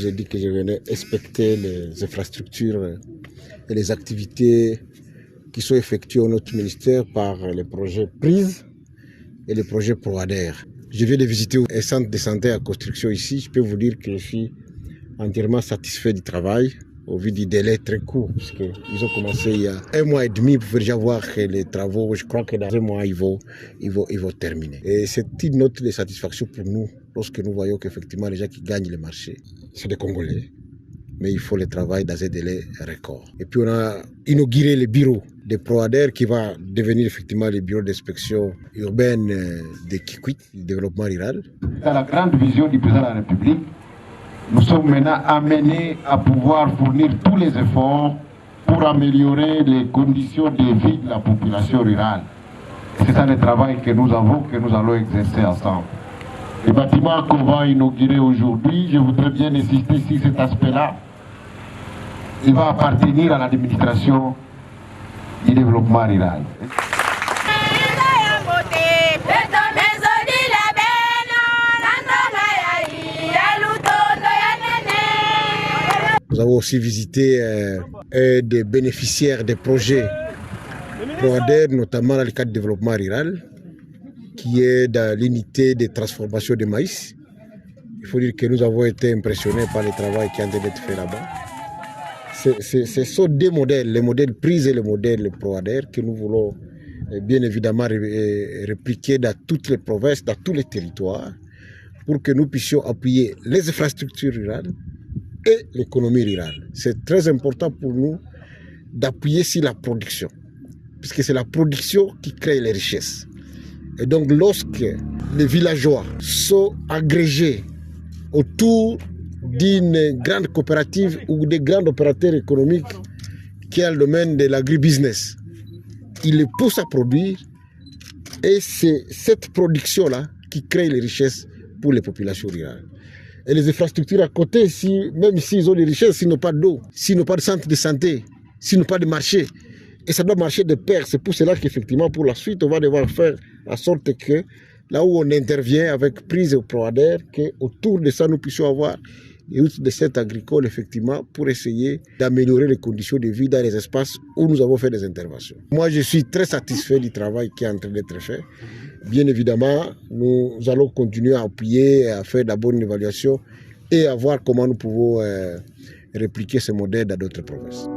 J'ai dit que je venais inspecter les infrastructures et les activités qui sont effectuées au notre ministère par les projets PRISE et les projets PROADER. Je viens de visiter un centre de santé à construction ici. Je peux vous dire que je suis entièrement satisfait du travail au vu du délai très court, puisqu'ils ont commencé il y a 1 mois et demi pour déjà voir que les travaux, je crois que dans 1 mois, ils vont terminer. Et c'est une note de satisfaction pour nous lorsque nous voyons qu'effectivement les gens qui gagnent le marché, c'est des Congolais. Mais il faut le travail dans un délai record. Et puis on a inauguré le bureau de PROADER qui va devenir effectivement le bureau d'inspection urbaine de Kikwit, du développement rural. Dans la grande vision du président de la République, nous sommes maintenant amenés à pouvoir fournir tous les efforts pour améliorer les conditions de vie de la population rurale. C'est ça le travail que nous allons exercer ensemble. Le bâtiment qu'on va inaugurer aujourd'hui, je voudrais bien insister sur cet aspect-là. Il va appartenir à l'administration du développement rural. Nous avons aussi visité des bénéficiaires des projets PROADER, notamment dans le cadre du développement rural, qui est dans l'unité de transformation de maïs. Il faut dire que nous avons été impressionnés par le travail qui est en train d'être fait là-bas. Ce sont deux modèles, le modèle PRISE et le modèle PROADER, que nous voulons bien évidemment répliquer dans toutes les provinces, dans tous les territoires, pour que nous puissions appuyer les infrastructures rurales et l'économie rurale. C'est très important pour nous d'appuyer sur la production, puisque c'est la production qui crée les richesses. Et donc lorsque les villageois sont agrégés autour d'une grande coopérative ou des grands opérateurs économiques qui est le domaine de l'agribusiness, ils les poussent à produire et c'est cette production-là qui crée les richesses pour les populations rurales. Et les infrastructures à côté, même s'ils ont des richesses, s'ils n'ont pas d'eau, s'ils n'ont pas de centre de santé, s'ils n'ont pas de marché, et ça doit marcher de pair. C'est pour cela qu'effectivement, pour la suite, on va devoir faire en sorte que là où on intervient avec PRISE et PROADER, qu'autour de ça, nous puissions avoir des routes de cette agricole, effectivement, pour essayer d'améliorer les conditions de vie dans les espaces où nous avons fait des interventions. Moi, je suis très satisfait du travail qui est en train d'être fait. Bien évidemment, nous allons continuer à appuyer, à faire de la bonne évaluation et à voir comment nous pouvons répliquer ce modèle dans d'autres provinces.